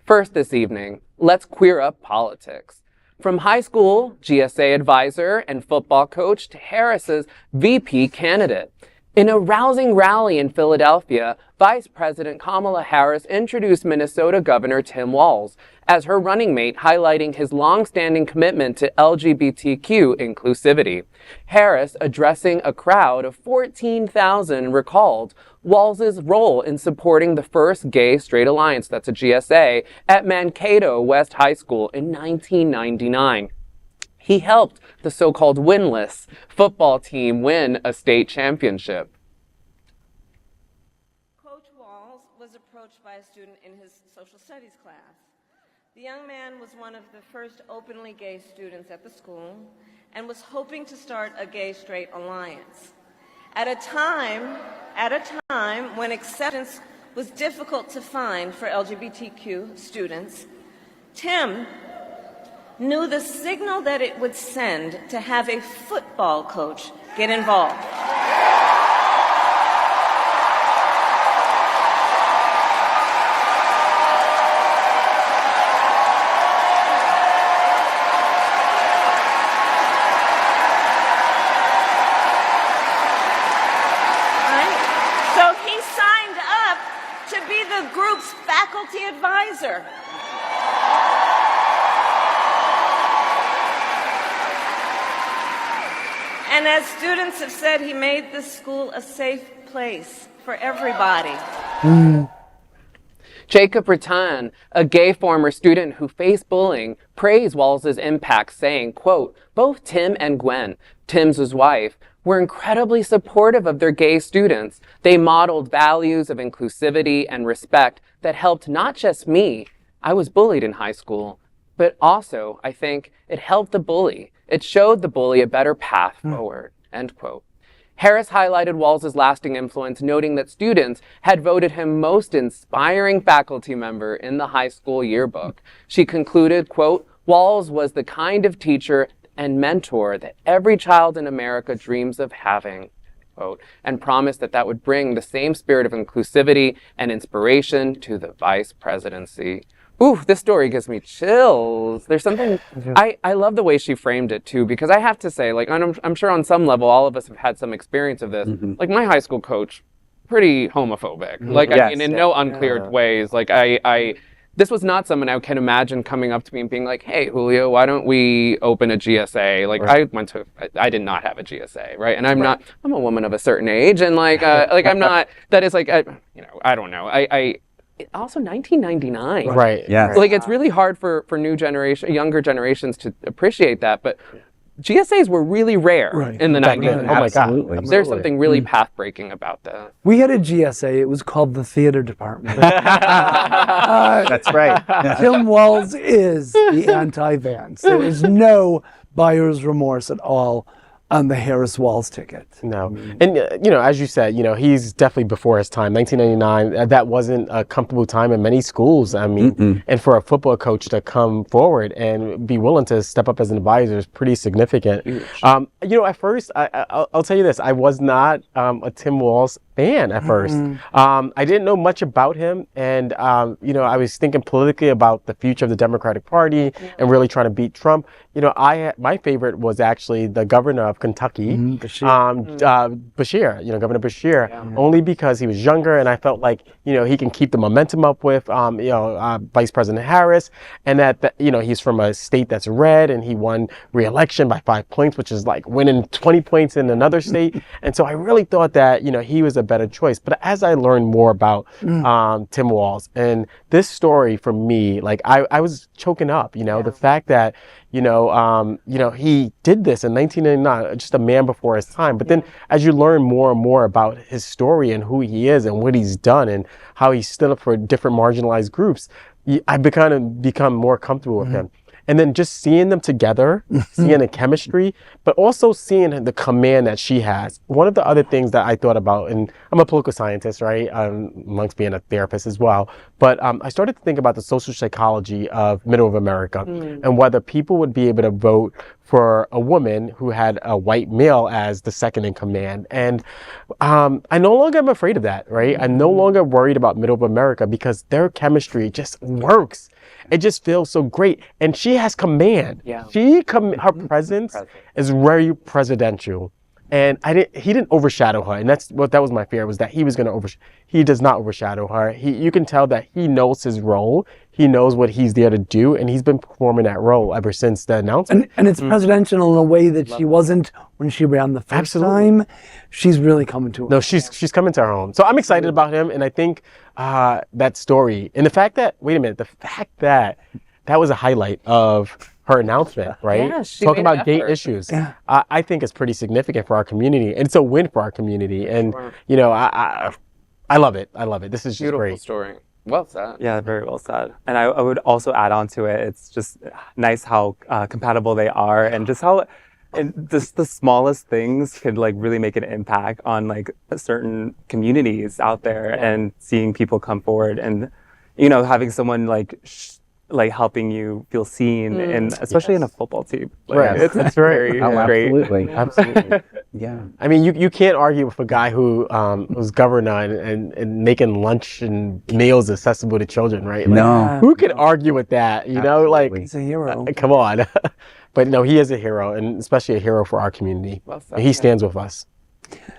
First this evening, let's queer up politics. From high school GSA advisor and football coach to Harris's VP candidate. In a rousing rally in Philadelphia, Vice President Kamala Harris introduced Minnesota Governor Tim Walz as her running mate, highlighting his long-standing commitment to LGBTQ inclusivity. Harris, addressing a crowd of 14,000, recalled Walz's role in supporting the first gay-straight alliance, that's a GSA, at Mankato West High School in 1999. He helped the so-called winless football team win a state championship. Coach Walz was approached by a student in his social studies class. The young man was one of the first openly gay students at the school and was hoping to start a gay-straight alliance. At a time when acceptance was difficult to find for LGBTQ students, Tim knew the signal that it would send to have a football coach get involved. So he signed up to be the group's faculty advisor. And as students have said, he made this school a safe place for everybody. Jacob Reitan, a gay former student who faced bullying, praised Walz's impact, saying, quote, both Tim and Gwen, Tim's wife, were incredibly supportive of their gay students. They modeled values of inclusivity and respect that helped not just me, I was bullied in high school, but also, I think, it helped the bully. It showed the bully a better path forward, end quote. Harris highlighted Walz's lasting influence, noting that students had voted him most inspiring faculty member in the high school yearbook. She concluded, quote, Walz was the kind of teacher and mentor that every child in America dreams of having, quote, and promised that that would bring the same spirit of inclusivity and inspiration to the vice presidency. Ooh, this story gives me chills. There's something, I love the way she framed it too, because I have to say, like, I'm sure on some level, all of us have had some experience of this. Like my high school coach, pretty homophobic. Like, I mean, in no unclear ways. Like this was not someone I can imagine coming up to me and being like, hey, Julio, why don't we open a GSA? Like I did not have a GSA, right? And I'm a woman of a certain age. And like I'm not, that is like, I don't know. Also 1999. Right. Yeah. Like it's really hard for younger generations to appreciate that, but GSAs were really rare in the 90s. Oh my God. There's something really path-breaking about that. We had a GSA. It was called the theater department. That's right. Tim Walz is the anti-Vance. There is no buyer's remorse at all on the Harris-Walz ticket. No. And, as you said, he's definitely before his time. 1999, that wasn't a comfortable time in many schools. I mean, and for a football coach to come forward and be willing to step up as an advisor is pretty significant. At first, I'll tell you this, I was not a Tim Walz fan at first. I didn't know much about him. And, I was thinking politically about the future of the Democratic Party and really trying to beat Trump. My favorite was actually the governor of Kentucky, Bashir, Governor Bashir, only because he was younger and I felt like, he can keep the momentum up with, Vice President Harris, and that, he's from a state that's red and he won re-election by 5 points, which is like winning 20 points in another state. And so I really thought that, he was a better choice. But as I learned more about Tim Walz and this story for me, like I was choking up, the fact that, he did this in 1999, just a man before his time. But then as you learn more and more about his story and who he is and what he's done and how he stood up for different marginalized groups, I become more comfortable with him. And then just seeing them together, seeing the chemistry, but also seeing the command that she has. One of the other things that I thought about, and I'm a political scientist, right, amongst being a therapist as well, but I started to think about the social psychology of middle of America and whether people would be able to vote for a woman who had a white male as the second in command. And I no longer am afraid of that, right? I'm no longer worried about middle of America because their chemistry just works. It just feels so great. And she has command. Yeah. Her presence is very presidential. And he didn't overshadow her. And that was my fear, was that he was going to he does not overshadow her. You can tell that he knows his role. He knows what he's there to do. And he's been performing that role ever since the announcement. And it's presidential in a way that she wasn't when she ran the first time. She's really coming to her. No, she's coming to her own. So I'm excited about him. And I think that story and the fact that, that was a highlight of her announcement, right? Yeah, she Talking made an about gay effort. issues. I think it's pretty significant for our community. And it's a win for our community. And, you know, I love it. I love it. This is just Beautiful great. story. Well said. Yeah, very well said. And I would also add on to it, it's just nice how compatible they are and just how just the smallest things could like really make an impact on like certain communities out there and seeing people come forward and, you know, having someone like helping you feel seen and especially in a football team. Like, Right. It's very great. Absolutely. Absolutely. Yeah. I mean, you can't argue with a guy who was governor and making lunch and meals accessible to children, right? Like, No. who can argue with that? You know, like, He's a hero. come on. But no, he is a hero, and especially a hero for our community. Well said. He stands with us.